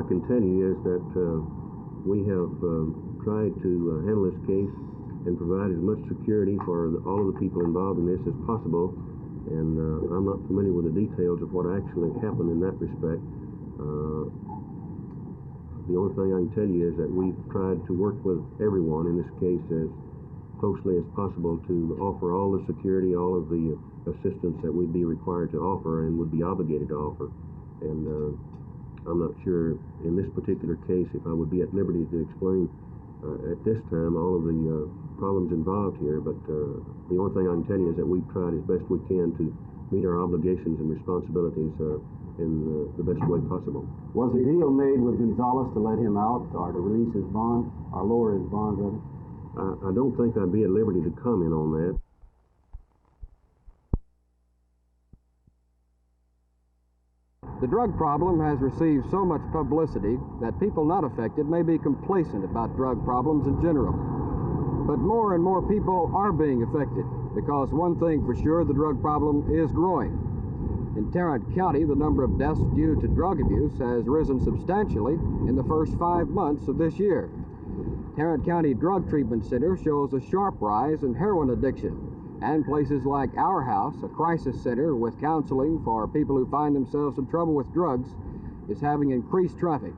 I can tell you is that we have tried to handle this case and provide as much security for all of the people involved in this as possible. And I'm not familiar with the details of what actually happened in that respect. The only thing I can tell you is that we've tried to work with everyone in this case as closely as possible to offer all the security, all of the assistance that we'd be required to offer and would be obligated to offer. And I'm not sure in this particular case if I would be at liberty to explain at this time all of the problems involved here, but the only thing I can tell you is that we've tried as best we can to meet our obligations and responsibilities in the best way possible. Was a deal made with Gonzales to let him out or to release his bond, or lower his bond, rather? I don't think I'd be at liberty to comment on that. The drug problem has received so much publicity that people not affected may be complacent about drug problems in general. But more and more people are being affected because one thing for sure, the drug problem is growing. In Tarrant County, the number of deaths due to drug abuse has risen substantially in the first 5 months of this year. Tarrant County Drug Treatment Center shows a sharp rise in heroin addiction, and places like Our House, a crisis center with counseling for people who find themselves in trouble with drugs, is having increased traffic.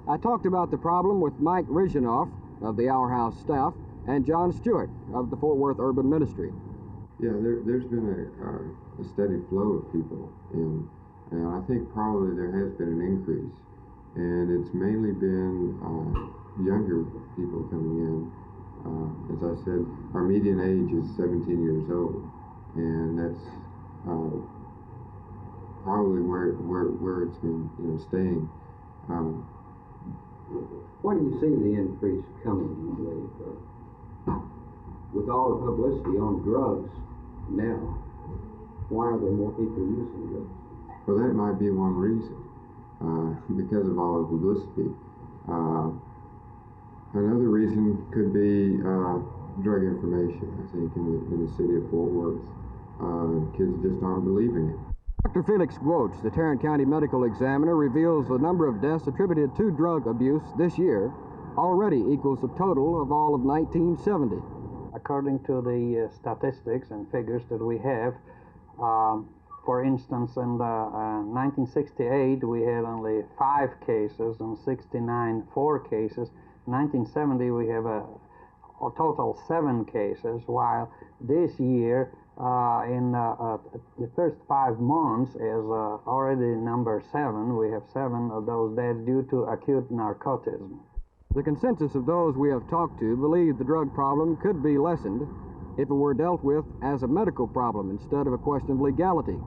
I talked about the problem with Mike Reznikoff of the Our House staff and John Stewart of the Fort Worth Urban Ministry. Yeah, there's been a steady flow of people in, and I think probably there has been an increase, and it's mainly been younger people coming in. As I said, our median age is 17 years old, and that's probably where it's been, staying. Where do you see the increase coming, with all the publicity on drugs now? Why are there more people using drugs? Well, that might be one reason, because of all the publicity. Another reason could be drug information, I think, in the city of Fort Worth. Kids just aren't believing it. Dr. Feliks Gwozdz, the Tarrant County Medical Examiner, reveals the number of deaths attributed to drug abuse this year already equals the total of all of 1970. According to the statistics and figures that we have, for instance, in 1968 we had only 5 cases, and 69 4 cases. 1970 we have a total 7 cases, while this year in the first 5 months is already number 7. We have 7 of those deaths due to acute narcotism. The consensus of those we have talked to believe the drug problem could be lessened if it were dealt with as a medical problem instead of a question of legality.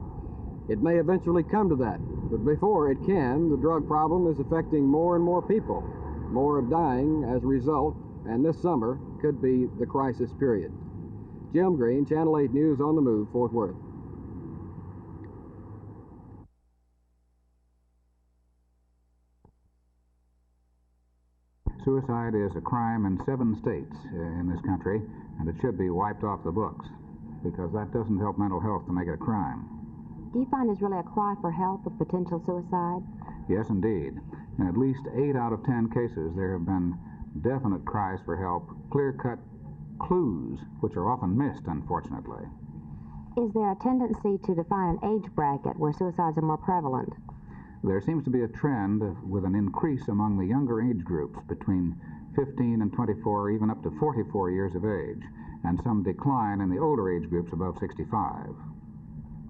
It may eventually come to that, but before it can, the drug problem is affecting more and more people. More are dying as a result, and this summer could be the crisis period. Jim Green, Channel 8 News on the Move, Fort Worth. Suicide is a crime in 7 states in this country, and it should be wiped off the books, because that doesn't help mental health to make it a crime. Do you find there's really a cry for help with potential suicide? Yes, indeed. In at least 8 out of 10 cases, there have been definite cries for help, clear-cut clues, which are often missed, unfortunately. Is there a tendency to define an age bracket where suicides are more prevalent? There seems to be a trend with an increase among the younger age groups between 15 and 24, even up to 44 years of age, and some decline in the older age groups above 65.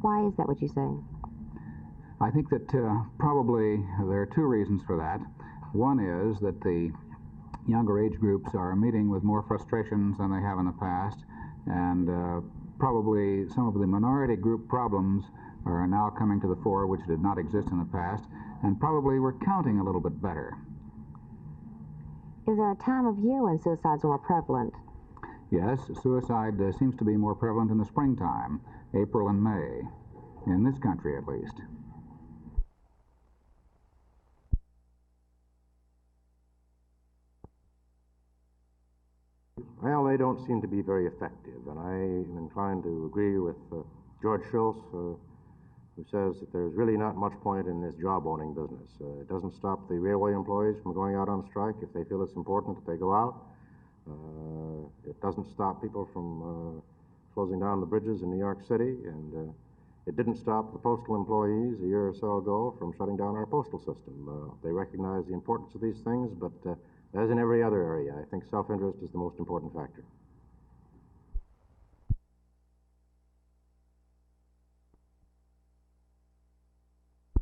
Why is that, would you say? I think that probably there are 2 reasons for that. One is that the younger age groups are meeting with more frustrations than they have in the past, and probably some of the minority group problems are now coming to the fore, which did not exist in the past, and probably we're counting a little bit better. Is there a time of year when suicides are more prevalent? Yes, suicide seems to be more prevalent in the springtime, April and May, in this country at least. Well, they don't seem to be very effective, and I am inclined to agree with George Schultz. who says that there's really not much point in this job-owning business. It doesn't stop the railway employees from going out on strike if they feel it's important that they go out. It doesn't stop people from closing down the bridges in New York City, and it didn't stop the postal employees a year or so ago from shutting down our postal system. They recognize the importance of these things, but as in every other area, I think self-interest is the most important factor.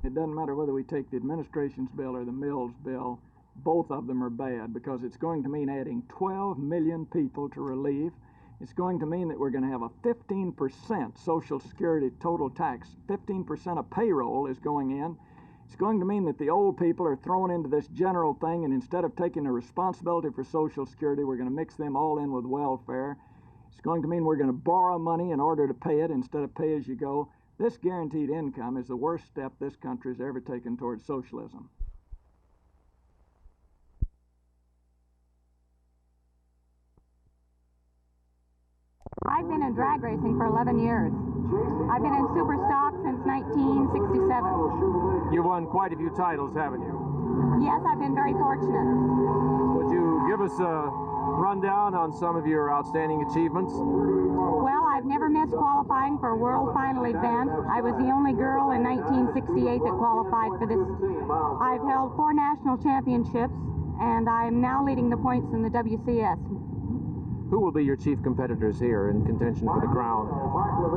It doesn't matter whether we take the administration's bill or the Mills bill, both of them are bad because it's going to mean adding 12 million people to relief. It's going to mean that we're going to have a 15% Social Security total tax. 15% of payroll is going in. It's going to mean that the old people are thrown into this general thing, and instead of taking a responsibility for Social Security, we're going to mix them all in with welfare. It's going to mean we're going to borrow money in order to pay it instead of pay as you go. This guaranteed income is the worst step this country's ever taken towards socialism. I've been in drag racing for 11 years. I've been in super stock since 1967. You've won quite a few titles, haven't you? Yes, I've been very fortunate. Would you give us a rundown on some of your outstanding achievements? Well, I've never missed qualifying for a world final event. I was the only girl in 1968 that qualified for this. I've held 4 national championships, and I'm now leading the points in the WCS. Who will be your chief competitors here in contention for the crown?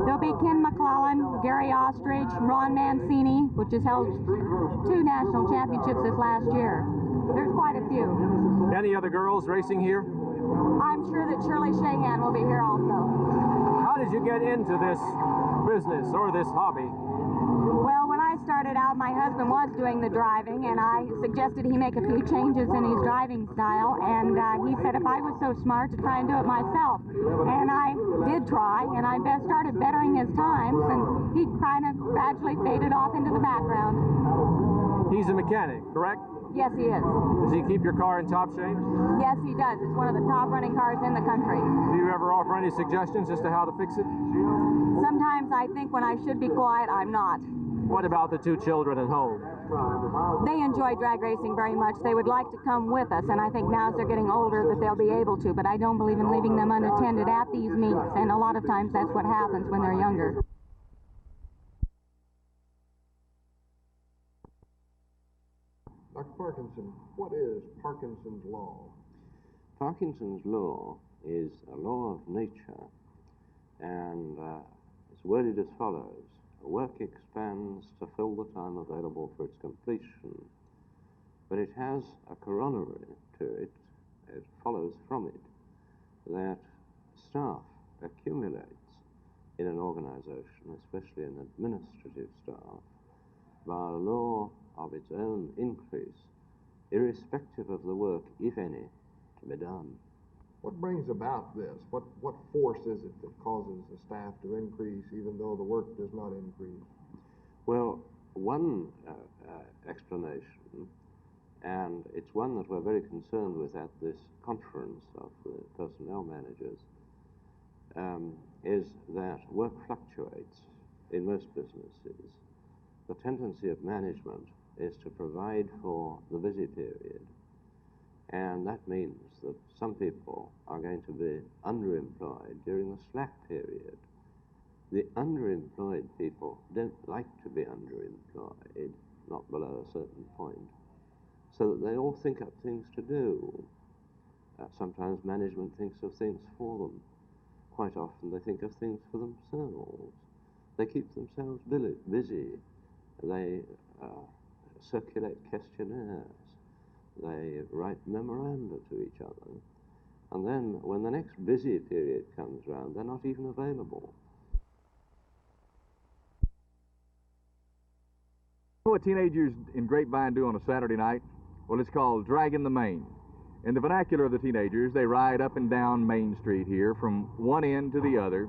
There'll be Ken McClellan, Gary Ostrich, Ron Mancini, which has held 2 national championships this last year. There's quite a few. Any other girls racing here? I'm sure that Shirley Shahan will be here also. How did you get into this business or this hobby? Well, when I started out, my husband was doing the driving, and I suggested he make a few changes in his driving style, and he said if I was so smart to try and do it myself. And I did try, and I started bettering his times, and he kind of gradually faded off into the background. He's a mechanic, correct? Yes, he is. Does he keep your car in top shape? Yes, he does. It's one of the top running cars in the country. Do you ever offer any suggestions as to how to fix it? Sometimes I think when I should be quiet, I'm not. What about the 2 children at home? They enjoy drag racing very much. They would like to come with us, and I think now as they're getting older that they'll be able to, but I don't believe in leaving them unattended at these meets, and a lot of times that's what happens when they're younger. Dr. Parkinson, what is Parkinson's law? Parkinson's law is a law of nature, and it's worded as follows. Work expands to fill the time available for its completion, but it has a corollary to it. It follows from it that staff accumulates in an organization, especially an administrative staff, by a law of its own increase, irrespective of the work, if any, to be done. What brings about this? What force is it that causes the staff to increase even though the work does not increase? Well, one explanation, and it's one that we're very concerned with at this conference of the personnel managers, is that work fluctuates in most businesses. The tendency of management is to provide for the busy period, and that means that some people are going to be underemployed during the slack period. The underemployed people don't like to be underemployed, not below a certain point, so that they all think up things to do. Sometimes management thinks of things for them. Quite often they think of things for themselves. They keep themselves busy. They circulate questionnaires. They write memoranda to each other. And then when the next busy period comes round, they're not even available. What teenagers in Grapevine do on a Saturday night? Well, it's called dragging the mane. In the vernacular of the teenagers, they ride up and down Main Street here from one end to the other,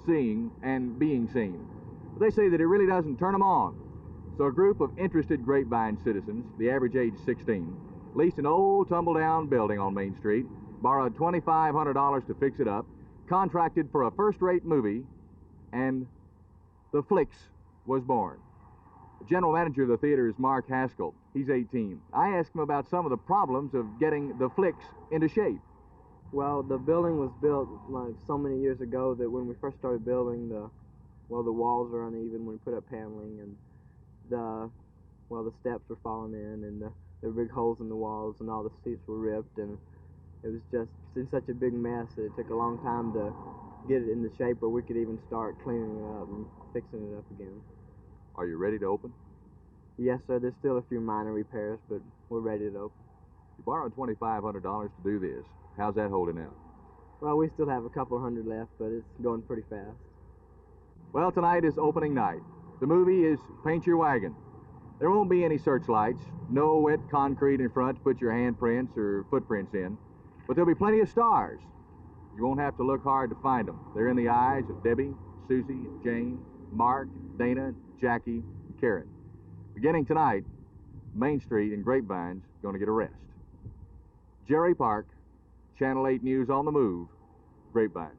seeing and being seen. But they say that it really doesn't turn them on. So a group of interested Grapevine citizens, the average age 16, leased an old tumble-down building on Main Street, borrowed $2,500 to fix it up, contracted for a first-rate movie, and the Fliks was born. The general manager of the theater is Mark Haskell. He's 18. I asked him about some of the problems of getting the flicks into shape. Well, the building was built like so many years ago that when we first started building, the walls are uneven when we put up paneling, and the steps were falling in, and there were big holes in the walls, and all the seats were ripped, and it was just in such a big mess that it took a long time to get it into shape where we could even start cleaning it up and fixing it up again. Are you ready to open? Yes, sir. There's still a few minor repairs, but we're ready to open. You borrowed $2,500 to do this. How's that holding out? Well, we still have a couple hundred left, but it's going pretty fast. Well, tonight is opening night. The movie is Paint Your Wagon. There won't be any searchlights, no wet concrete in front to put your handprints or footprints in, but there'll be plenty of stars. You won't have to look hard to find them. They're in the eyes of Debbie, Susie, Jane, Mark, Dana, Jackie, and Karen. Beginning tonight, Main Street and Grapevine's going to get a rest. Jerry Park, Channel 8 News on the Move, Grapevine.